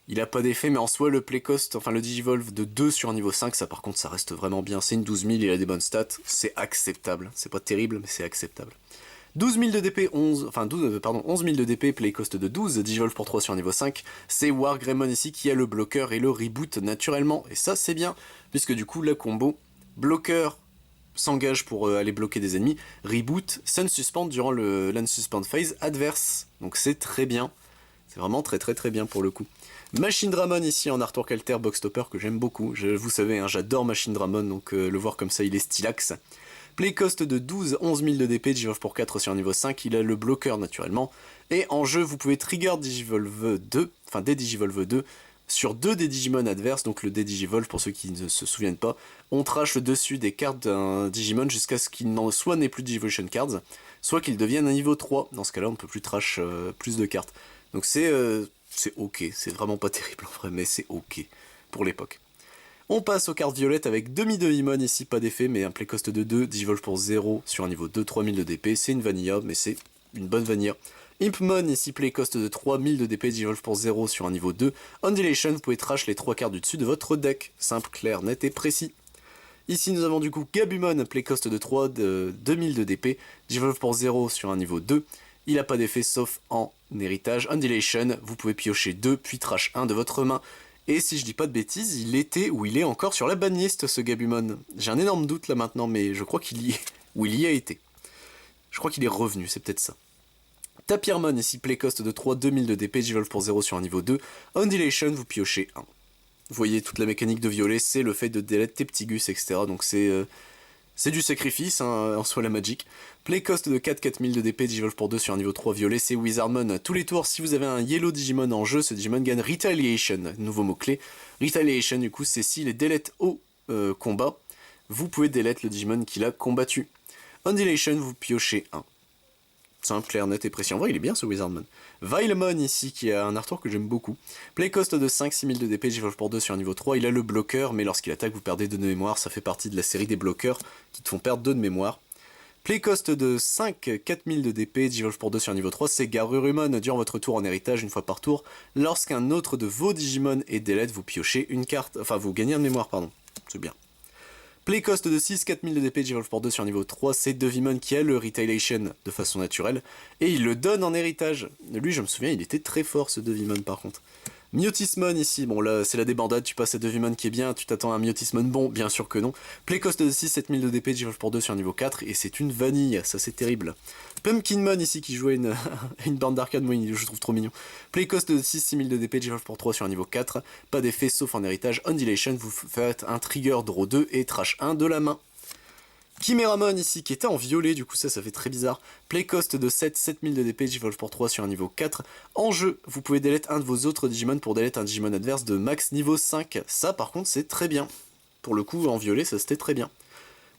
[SPEAKER 1] Il a pas d'effet, mais en soi, le play cost, enfin le Digivolve de 2 sur un niveau 5, ça par contre, ça reste vraiment bien, c'est une 12000, il a des bonnes stats, c'est acceptable, c'est pas terrible, mais c'est acceptable. 12000 de DP, 11 000 de DP, play cost de 12, Digivolve pour 3 sur niveau 5, c'est Wargreymon ici qui a le bloqueur et le reboot naturellement, et ça c'est bien, puisque du coup la combo, bloqueur s'engage pour aller bloquer des ennemis, reboot, Sun Suspend durant le Land Suspend phase adverse, donc c'est très bien, c'est vraiment très bien pour le coup. Machine Dramon ici en Artwork Alter Box Stopper que j'aime beaucoup, vous savez, hein, j'adore Machine Dramon, donc le voir comme ça il est stylax. Play cost de 12, 11000 de DP, Digivolve pour 4 sur niveau 5, il a le bloqueur naturellement. Et en jeu, vous pouvez trigger Digivolve 2, enfin des Digivolve 2, sur 2 des Digimon adverses, donc le Digivolve pour ceux qui ne se souviennent pas. On trash le dessus des cartes d'un Digimon jusqu'à ce qu'il soit n'ait plus de Digivolution Cards, soit qu'il devienne un niveau 3. Dans ce cas-là, on ne peut plus trash plus de cartes. Donc c'est ok, c'est vraiment pas terrible en vrai, mais c'est ok pour l'époque. On passe aux cartes violettes avec demi-Devimon ici, pas d'effet, mais un play cost de 2, Digivolve pour 0 sur un niveau 2, 3000 de DP, c'est une vanilla, mais c'est une bonne vanilla. Impmon ici, play cost de 3000 de DP, Digivolve pour 0 sur un niveau 2, Undulation, vous pouvez trash les 3 cartes du dessus de votre deck, simple, clair, net et précis. Ici nous avons du coup Gabumon, play cost de 3, de 2000 de DP, Digivolve pour 0 sur un niveau 2, il n'a pas d'effet sauf en héritage. Undulation, vous pouvez piocher 2 puis trash 1 de votre main. Et si je dis pas de bêtises, il était ou il est encore sur la banlist ce Gabumon. J'ai un énorme doute là maintenant, mais je crois qu'il y est, ou il y a été. Je crois qu'il est revenu, c'est peut-être ça. Tapirmon, ici play cost de 3, 2000 de DP, Digivolve pour 0 sur un niveau 2. Undulation, vous piochez 1. Vous voyez, toute la mécanique de violet, c'est le fait de delete Teptigus, etc. Donc c'est du sacrifice, hein, en soi la Magic. Play cost de 4, 4000 de DP, Digivolve pour 2 sur un niveau 3 violet, c'est Wizardmon. Tous les tours, si vous avez un Yellow Digimon en jeu, ce Digimon gagne Retaliation, nouveau mot-clé. Retaliation, du coup, c'est s'il est delete au combat, vous pouvez delete le Digimon qu'il a combattu. Undulation, vous piochez 1. Simple, clair, net et précis. En vrai, il est bien ce Wizardmon. Vilemon ici, qui a un artwork que j'aime beaucoup. Play cost de 5, 6000 de DP, Digivolve pour 2 sur un niveau 3. Il a le bloqueur, mais lorsqu'il attaque, vous perdez 2 de mémoire. Ça fait partie de la série des bloqueurs qui te font perdre 2 de mémoire. Play cost de 5, 4000 de DP, Digivolve pour 2 sur un niveau 3. C'est Garurumon durant votre tour en héritage une fois par tour. Lorsqu'un autre de vos Digimon est delete, vous piochez une carte. Enfin, vous gagnez un de mémoire, pardon. C'est bien. Play cost de 6, 4000 de DP, Digivolve pour 2 sur niveau 3, c'est Devimon qui a le Retaliation de façon naturelle, et il le donne en héritage. Lui, je me souviens, il était très fort ce Devimon par contre. Myotismon ici, bon là c'est la débandade, tu passes à Devimon qui est bien, tu t'attends à un Myotismon bon, bien sûr que non. Play cost de 6, 7000 de DP, Digivolve pour 2 sur niveau 4, et c'est une vanille, ça c'est terrible. Pumpkinmon ici qui jouait une bande d'arcade, moi je trouve trop mignon. Play cost de 6, 6000 de DP, Digivolve pour 3 sur niveau 4, pas d'effet sauf en héritage, Undulation, vous faites un trigger draw 2 et trash 1 de la main. Chimeramon ici, qui était en violet, du coup ça fait très bizarre. Play cost de 7, 7000 de DP, Digivolve pour 3 sur un niveau 4. En jeu, vous pouvez delete un de vos autres Digimon pour delete un Digimon adverse de max niveau 5. Ça par contre c'est très bien. Pour le coup en violet ça c'était très bien.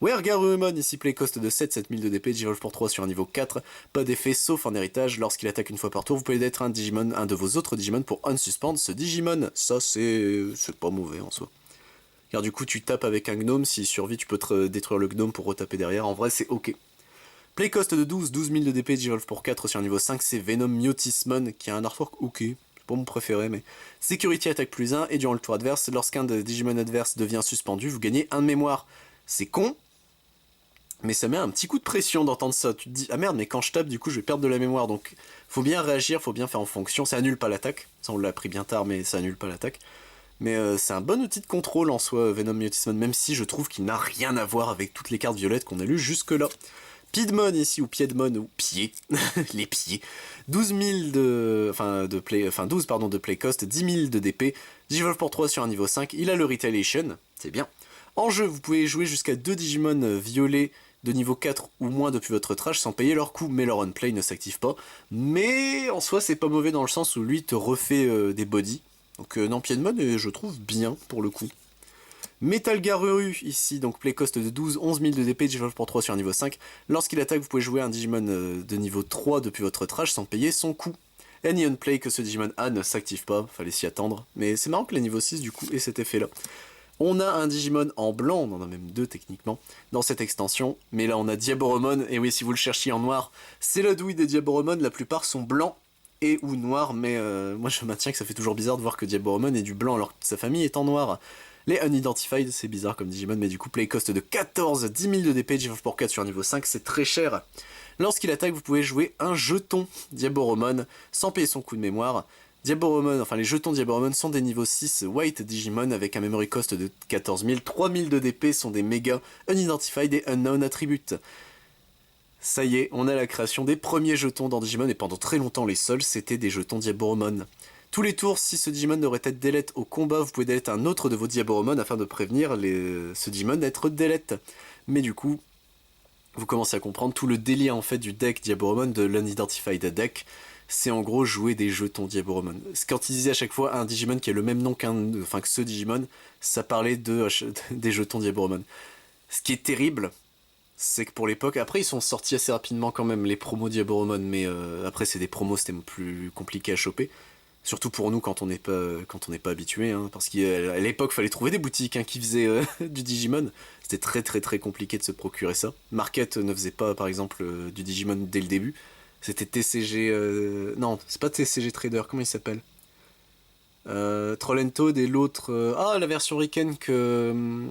[SPEAKER 1] Wergarurumon ici, play cost de 7, 7000 de DP, Digivolve pour 3 sur un niveau 4. Pas d'effet sauf en héritage, lorsqu'il attaque une fois par tour, vous pouvez delete un Digimon, un de vos autres Digimon pour unsuspend ce Digimon. Ça c'est pas mauvais en soi. Car du coup tu tapes avec un gnome, s'il survit tu peux te détruire le gnome pour retaper derrière, en vrai c'est ok. Play cost de 12, 12000 de DP, Digivolve pour 4 sur un niveau 5, c'est Venom Myotismon qui a un artwork ok, c'est pas mon préféré mais... Security attaque plus 1 et durant le tour adverse, lorsqu'un des Digimon adverse devient suspendu, vous gagnez 1 de mémoire. C'est con, mais ça met un petit coup de pression d'entendre ça, tu te dis ah merde mais quand je tape du coup je vais perdre de la mémoire, donc faut bien réagir, faut bien faire en fonction, ça annule pas l'attaque, ça on l'a appris bien tard mais ça annule pas l'attaque. Mais c'est un bon outil de contrôle en soi, Venom Myotismon, même si je trouve qu'il n'a rien à voir avec toutes les cartes violettes qu'on a lues jusque-là. Piedmon ici, ou Piedmon, ou Pied, les pieds. 12 000 de play cost, 10 000 de DP, Digivolve pour 3 sur un niveau 5, il a le Retaliation, c'est bien. En jeu, vous pouvez jouer jusqu'à 2 Digimon violets de niveau 4 ou moins depuis votre trash sans payer leur coût, mais leur on-play ne s'active pas. Mais en soi, c'est pas mauvais dans le sens où lui te refait des bodies. Donc non, Piedmon, je trouve bien pour le coup. Metal Garuru ici, donc play cost de 12, 11 000 de DP, Digivolve pour 3 sur un niveau 5. Lorsqu'il attaque, vous pouvez jouer un Digimon de niveau 3 depuis votre trash sans payer son coût. Any on-play que ce Digimon a ne s'active pas, fallait s'y attendre. Mais c'est marrant que les niveaux 6 du coup aient cet effet là. On a un Digimon en blanc, on en a même deux techniquement, dans cette extension. Mais là on a Diaboromon, et oui si vous le cherchiez en noir, c'est la douille des Diaboromon, la plupart sont blancs et ou noir, mais moi je maintiens que ça fait toujours bizarre de voir que Diaboromon est du blanc alors que sa famille est en noir. Les Unidentified, c'est bizarre comme Digimon, mais du coup play cost de 14, 10 000 de DP, Digivolve pour 4 sur un niveau 5, c'est très cher. Lorsqu'il attaque, vous pouvez jouer un jeton Diaboromon sans payer son coup de mémoire. Diaboromon, enfin les jetons Diaboromon sont des niveaux 6 White Digimon avec un memory cost de 14 000, 3 000 de DP sont des méga Unidentified et Unknown Attributes. Ça y est, on a la création des premiers jetons dans Digimon, et pendant très longtemps les seuls c'était des jetons Diaboromon. Tous les tours, si ce Digimon devrait être delete au combat, vous pouvez delete un autre de vos Diaboromon afin de prévenir ce Digimon d'être delete. Mais du coup, vous commencez à comprendre tout le délire en fait du deck Diaboromon, de l'Unidentified deck, c'est en gros jouer des jetons Diaboromon. Quand ils disaient à chaque fois un Digimon qui a le même nom que ce Digimon, ça parlait des jetons Diaboromon. Ce qui est terrible, c'est que pour l'époque, après ils sont sortis assez rapidement quand même les promos Diaboromon, mais après c'est des promos, c'était plus compliqué à choper. Surtout pour nous quand on n'est pas habitué, hein, parce qu'à l'époque fallait trouver des boutiques qui faisaient du Digimon. C'était très très très compliqué de se procurer ça. Market ne faisait pas par exemple du Digimon dès le début. C'était TCG... non, c'est pas TCG Trader, comment il s'appelle Troll and Toad et l'autre... ah, la version Riken que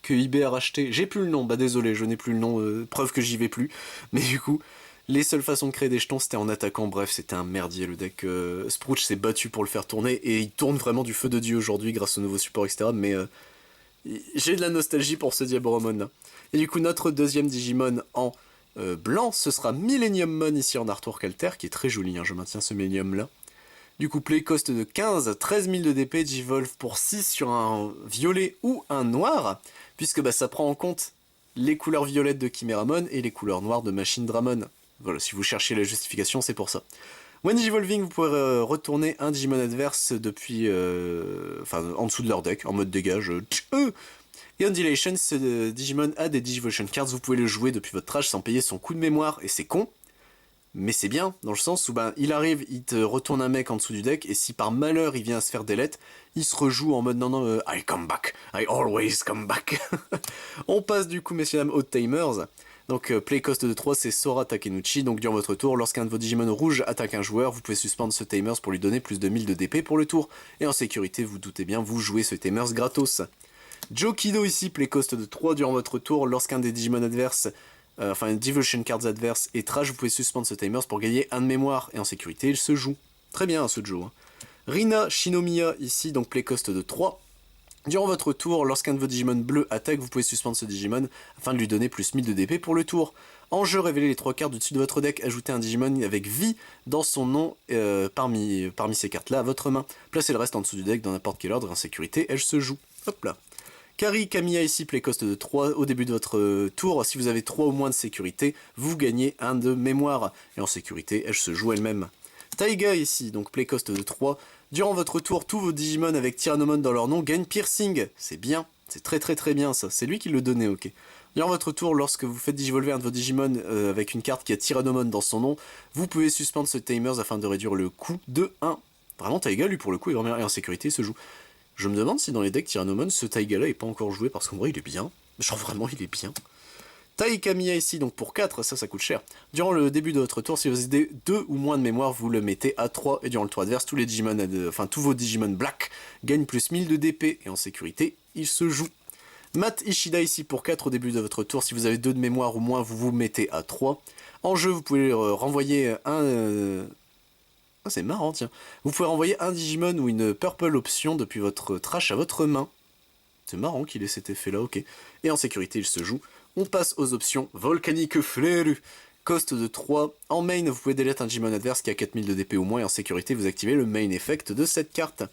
[SPEAKER 1] eBay a racheté. J'ai plus le nom, bah désolé, je n'ai plus le nom, preuve que j'y vais plus. Mais du coup... Les seules façons de créer des jetons, c'était en attaquant, bref, c'était un merdier le deck. Sprouch s'est battu pour le faire tourner, et il tourne vraiment du feu de Dieu aujourd'hui grâce au nouveau support, etc. Mais j'ai de la nostalgie pour ce Diaboromon là. Et du coup, notre deuxième Digimon en blanc, ce sera Millenniummon ici en artwork alter, qui est très joli, hein, je maintiens ce Millennium là. Du coup, play cost de 15, 13 000 de DP, Digivolve pour 6 sur un violet ou un noir, puisque bah, ça prend en compte les couleurs violettes de Chimeramon et les couleurs noires de Machine Dramon. Voilà, si vous cherchez la justification, c'est pour ça. When Digivolving, vous pourrez retourner un Digimon adverse depuis... en dessous de leur deck, en mode dégage. Et Undulation, si ce Digimon a des Digivolution Cards, vous pouvez le jouer depuis votre trash sans payer son coup de mémoire. Et c'est con, mais c'est bien, dans le sens où il arrive, il te retourne un mec en dessous du deck, et si par malheur il vient à se faire delete, il se rejoue en mode non, I come back, I always come back. On passe du coup, messieurs dames, aux Tamers. Donc play cost de 3, c'est Sora Takenuchi, donc durant votre tour, lorsqu'un de vos Digimon rouges attaque un joueur, vous pouvez suspendre ce Tamers pour lui donner plus de 1000 de DP pour le tour, et en sécurité, vous doutez bien, vous jouez ce Tamers gratos. Jokido ici, play cost de 3 durant votre tour. Lorsqu'un des Digimon adverses, enfin Devotion Cards adverses est trash, vous pouvez suspendre ce timer pour gagner 1 de mémoire. Et en sécurité, il se joue. Très bien ce Joe. Hein. Rina Shinomiya ici, donc play cost de 3. Durant votre tour, lorsqu'un de vos Digimon bleus attaque, vous pouvez suspendre ce Digimon afin de lui donner plus 1000 de DP pour le tour. En jeu, révélez les 3 cartes du-dessus de votre deck, ajoutez un Digimon avec vie dans son nom parmi ces cartes-là à votre main. Placez le reste en dessous du deck dans n'importe quel ordre et en sécurité, elle se joue. Hop là. Kari Kamiya ici, play cost de 3 au début de votre tour. Si vous avez 3 ou moins de sécurité, vous gagnez 1 de mémoire. Et en sécurité, elle se joue elle-même. Taiga ici, donc play cost de 3. Durant votre tour, tous vos Digimon avec Tyrannomon dans leur nom gagnent Piercing. C'est bien, c'est très bien ça. C'est lui qui le donnait, ok. Durant votre tour, lorsque vous faites digivolver un de vos Digimon avec une carte qui a Tyrannomon dans son nom, vous pouvez suspendre ce Timers afin de réduire le coût de 1. Vraiment, Taiga, lui, pour le coup, est vraiment en sécurité, il se joue. Je me demande si dans les decks Tyrannomon, ce Taiga-là est pas encore joué, parce qu'en vrai, il est bien. Genre, vraiment, il est bien. Tai Kamiya ici, donc pour 4, ça coûte cher. Durant le début de votre tour, si vous avez 2 ou moins de mémoire, vous le mettez à 3. Et durant le tour adverse, tous vos Digimon Black gagnent plus 1000 de DP. Et en sécurité, il se joue. Mat Ishida ici pour 4 au début de votre tour. Si vous avez 2 de mémoire ou moins, vous vous mettez à 3. En jeu, vous pouvez renvoyer un... Ah, c'est marrant, tiens. Vous pouvez renvoyer un Digimon ou une Purple option depuis votre trash à votre main. C'est marrant qu'il ait cet effet-là, ok. Et en sécurité, il se joue. On passe aux options. Volcanique Flare, cost de 3. En main, vous pouvez delete un Digimon adverse qui a 4000 de DP ou moins. Et en sécurité, vous activez le main effect de cette carte.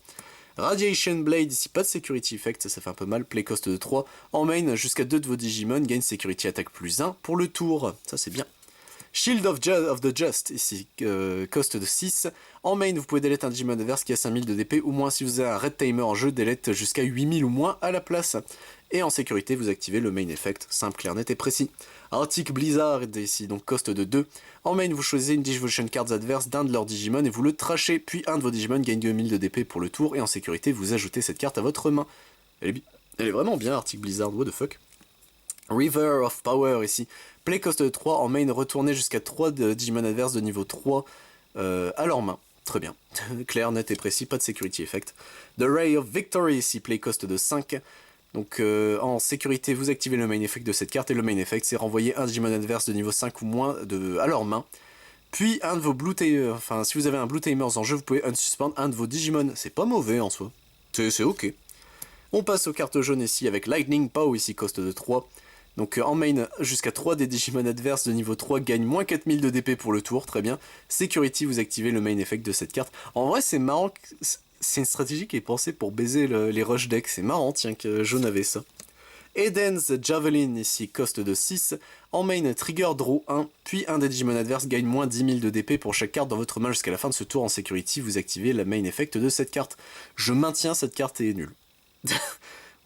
[SPEAKER 1] Radiation Blade, ici pas de security effect, ça fait un peu mal. Play cost de 3. En main, jusqu'à 2 de vos Digimon gagnent security attack plus 1 pour le tour. Ça, c'est bien. Shield of the Just, ici, cost de 6. En main, vous pouvez delete un Digimon adverse qui a 5000 de DP ou moins. Si vous avez un Red Timer en jeu, delete jusqu'à 8000 ou moins à la place. Et en sécurité, vous activez le main effect, simple, clair, net et précis. Arctic Blizzard, ici, donc cost de 2. En main, vous choisissez une Digivolution Cards adverse d'un de leurs Digimon et vous le trashez. Puis un de vos Digimon gagne 2000 de DP pour le tour. Et en sécurité, vous ajoutez cette carte à votre main. Elle est vraiment bien, Arctic Blizzard, what the fuck. River of Power, ici. Play cost de 3. En main, retournez jusqu'à 3 de Digimon adverses de niveau 3 à leur main. Très bien. Clair, net et précis, pas de security effect. The Ray of Victory, ici. Play cost de 5. Donc en sécurité, vous activez le main effect de cette carte, et le main effect, c'est renvoyer un Digimon adverse de niveau 5 ou moins à leur main. Puis un de vos Blue Tamers, enfin si vous avez un Blue Tamers en jeu, vous pouvez unsuspend un de vos Digimon. C'est pas mauvais en soi. C'est ok. On passe aux cartes jaunes ici avec Lightning Pow, ici cost de 3. Donc en main, jusqu'à 3 des Digimon adverses de niveau 3 gagnent moins 4000 de DP pour le tour, très bien. Security, vous activez le main effect de cette carte. En vrai, c'est marrant, c'est une stratégie qui est pensée pour baiser les rush decks, c'est marrant, tiens, que jaune avait ça. Eden's Javelin, ici, cost de 6. En main, trigger draw 1, puis un des Digimon adverses gagne moins 10 000 de DP pour chaque carte dans votre main jusqu'à la fin de ce tour. En security, vous activez la main effect de cette carte. Je maintiens, cette carte est nulle.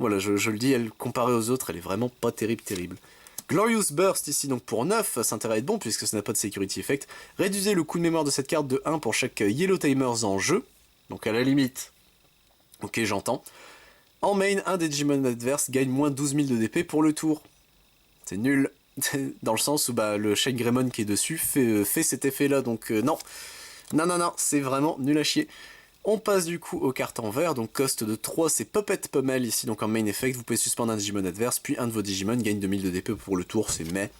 [SPEAKER 1] Voilà, je le dis, elle, comparée aux autres, elle est vraiment pas terrible. Glorious Burst ici, donc pour 9, ça intéresse à être bon puisque ça n'a pas de security effect. Réduisez le coût de mémoire de cette carte de 1 pour chaque Yellow Timers en jeu. Donc à la limite, ok j'entends. En main, un des Digimon adverses gagne moins 12 000 de DP pour le tour. C'est nul, dans le sens où bah, le Shine Greymon qui est dessus fait cet effet là, donc non, c'est vraiment nul à chier. On passe du coup aux cartes en vert, donc cost de 3, c'est Puppet Pummel ici, donc en main effect, vous pouvez suspendre un Digimon adverse, puis un de vos Digimon gagne 2000 de DP pour le tour, c'est mais.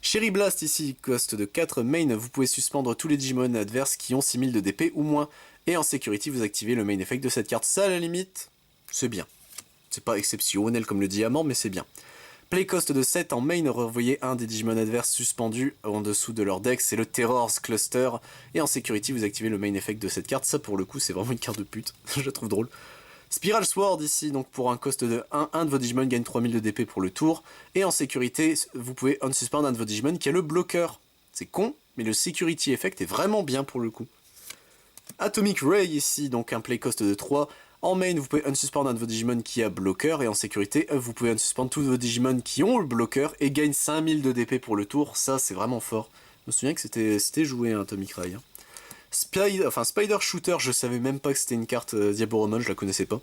[SPEAKER 1] Cherry Blast ici, cost de 4, main, vous pouvez suspendre tous les Digimon adverses qui ont 6000 de DP ou moins, et en security, vous activez le main effect de cette carte, ça à la limite, c'est bien. C'est pas exceptionnel comme le diamant, mais c'est bien. Play cost de 7, en main, revoyez un des Digimon adverses suspendus en dessous de leur deck, c'est le Terror's Cluster, et en security, vous activez le main effect de cette carte, ça pour le coup, c'est vraiment une carte de pute, je la trouve drôle. Spiral Sword ici, donc pour un cost de 1, un de vos Digimon gagne 3000 de DP pour le tour, et en sécurité, vous pouvez unsuspend un de vos Digimon qui a le bloqueur. C'est con, mais le security effect est vraiment bien pour le coup. Atomic Ray ici, donc un play cost de 3, en main, vous pouvez unsuspend un de vos Digimon qui a bloqueur, et en sécurité, vous pouvez unsuspend tous vos Digimon qui ont le bloqueur, et gagnent 5000 de DP pour le tour, ça c'est vraiment fort. Je me souviens que c'était joué un Atomic Ray. Hein. Spider Shooter, je savais même pas que c'était une carte Diaboromon, je la connaissais pas.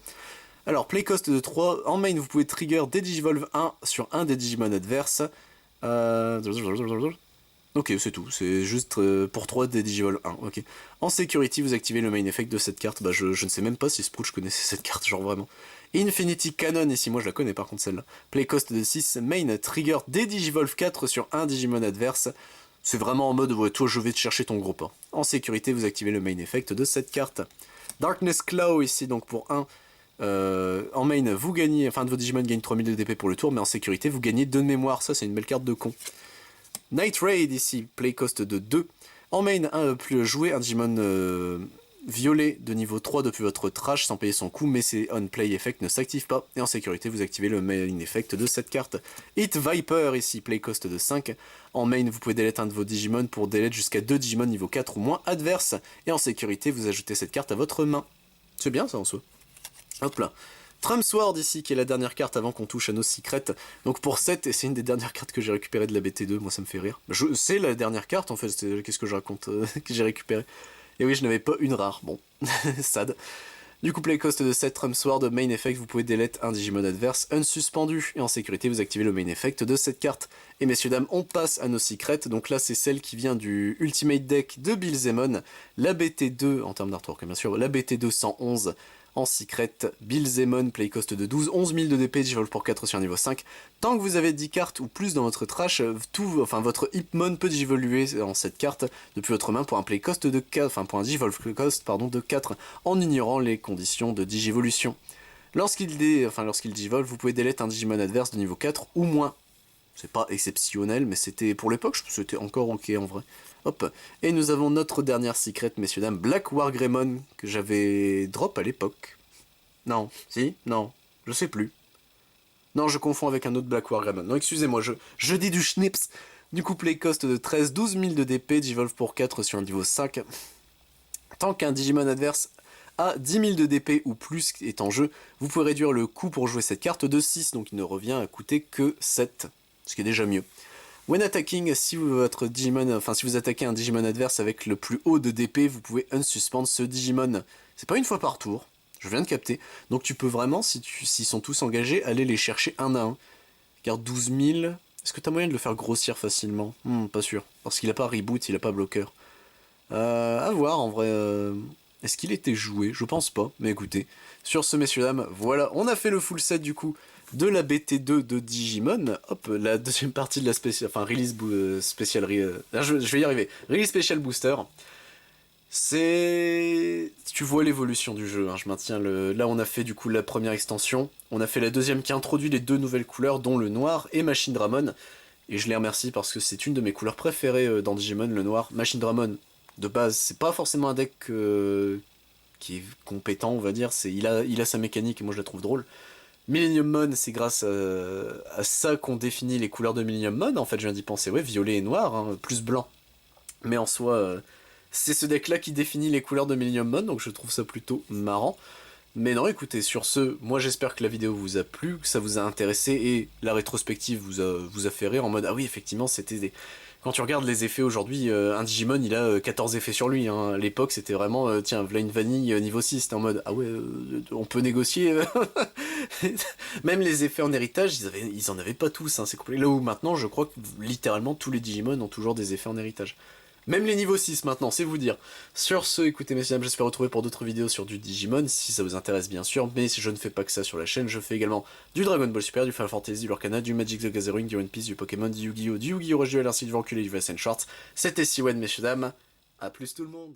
[SPEAKER 1] Alors, play cost de 3, en main, vous pouvez trigger des Digivolve 1 sur un des Digimon adverses. Ok, c'est tout, c'est juste pour 3 des Digivolve 1, ok. En Security, vous activez le main effect de cette carte, bah je ne sais même pas si Sprout connaissait cette carte, genre vraiment. Infinity Cannon, ici moi je la connais par contre celle-là. Play cost de 6, main trigger des Digivolve 4 sur un Digimon adverse. C'est vraiment en mode, ouais, toi je vais te chercher ton gros pas. En sécurité, vous activez le main effect de cette carte. Darkness Claw ici, donc pour 1. En main, vous gagnez, enfin de vos Digimon gagnent 3000 de DP pour le tour, mais en sécurité, vous gagnez 2 de mémoire. Ça, c'est une belle carte de con. Night Raid ici, play cost de 2. En main, plus jouer un Digimon violet de niveau 3 depuis votre trash sans payer son coût, mais ses on-play effect ne s'activent pas. Et en sécurité, vous activez le main effect de cette carte. Hit Viper ici, play cost de 5. En main, vous pouvez delete un de vos Digimon pour delete jusqu'à 2 Digimon niveau 4 ou moins adverse. Et en sécurité, vous ajoutez cette carte à votre main. C'est bien ça en soi. Hop là. Trump Sword ici, qui est la dernière carte avant qu'on touche à nos secrets. Donc pour 7, et c'est une des dernières cartes que j'ai récupérées de la BT2, moi ça me fait rire. C'est la dernière carte en fait, qu'est-ce que je raconte que j'ai récupéré. Et oui, je n'avais pas une rare, bon, sad. Du coup, play cost de 7, Trump Sword, main effect, vous pouvez delete un Digimon adverse unsuspendu. Et en sécurité, vous activez le main effect de cette carte. Et messieurs, dames, on passe à nos secrets. Donc là, c'est celle qui vient du Ultimate Deck de Billzemon. La BT2, en termes d'artwork, bien sûr, la BT2 111. En secret, Billzemon, play cost de 12, 11 000 de DP, Digivolve pour 4 sur un niveau 5. Tant que vous avez 10 cartes ou plus dans votre trash, votre Hitmon peut digivoluer en cette carte depuis votre main pour un play cost de 4, pour un Digivolve cost de 4 en ignorant les conditions de digivolution. Lorsqu'il digivolve, vous pouvez delete un Digimon adverse de niveau 4 ou moins. C'est pas exceptionnel, mais c'était pour l'époque, c'était encore ok en vrai. Hop, et nous avons notre dernière secret, messieurs dames, Black Wargreymon, que j'avais drop à l'époque. Non, si, non, je sais plus. Non, je confonds avec un autre Black Wargreymon. Non, excusez-moi, je dis du schnips. Du coup, play cost de 13, 12 000 de DP, Digivolve pour 4 sur un niveau 5. Tant qu'un Digimon adverse a 10 000 de DP ou plus est en jeu, vous pouvez réduire le coût pour jouer cette carte de 6, donc il ne revient à coûter que 7, ce qui est déjà mieux. When attacking, si vous attaquez un Digimon adverse avec le plus haut de DP, vous pouvez unsuspendre ce Digimon. C'est pas une fois par tour, je viens de capter. Donc tu peux vraiment, s'ils sont tous engagés, aller les chercher un à un. Regarde, 12 000... Est-ce que t'as moyen de le faire grossir facilement? Pas sûr. Parce qu'il a pas reboot, il a pas bloqueur. À voir, en vrai... Est-ce qu'il était joué? Je pense pas, mais écoutez. Sur ce, messieurs, dames, voilà, on a fait le full set, du coup, de la BT2 de Digimon. Hop, la deuxième partie de la spécial... Enfin, release spécial... je vais y arriver. Release Special Booster. C'est... Tu vois l'évolution du jeu, hein, je maintiens le... Là, on a fait, du coup, la première extension. On a fait la deuxième qui introduit les 2 nouvelles couleurs, dont le noir et Machine Dramon. Et je les remercie parce que c'est une de mes couleurs préférées dans Digimon, le noir. Machine Dramon, de base, c'est pas forcément un deck qui est compétent, on va dire. Il a sa mécanique et moi je la trouve drôle. Millennium Mon, c'est grâce à ça qu'on définit les couleurs de Millennium Mon. En fait, je viens d'y penser, ouais, violet et noir, hein, plus blanc. Mais en soi, c'est ce deck-là qui définit les couleurs de Millennium Mon, donc je trouve ça plutôt marrant. Mais non, écoutez, sur ce, moi j'espère que la vidéo vous a plu, que ça vous a intéressé, et la rétrospective vous a fait rire en mode, ah oui, effectivement, c'était des... Quand tu regardes les effets aujourd'hui, un Digimon, il a 14 effets sur lui, hein. À l'époque, c'était vraiment, tiens, v'là une vanille niveau 6, c'était en mode, ah ouais, on peut négocier. Même les effets en héritage, ils en avaient pas tous, hein, c'est compliqué. Là où maintenant, je crois que littéralement tous les Digimon ont toujours des effets en héritage. Même les niveaux 6 maintenant, c'est vous dire. Sur ce, écoutez messieurs, j'espère vous retrouver pour d'autres vidéos sur du Digimon, si ça vous intéresse bien sûr, mais si je ne fais pas que ça sur la chaîne, je fais également du Dragon Ball Super, du Final Fantasy, du Lorcana, du Magic the Gathering, du One Piece, du Pokémon, du Yu-Gi-Oh, du Yu-Gi-Oh! Rush Duel, ainsi du Vanculé, du VSN Shorts. C'était Siwen, messieurs dames, à plus tout le monde.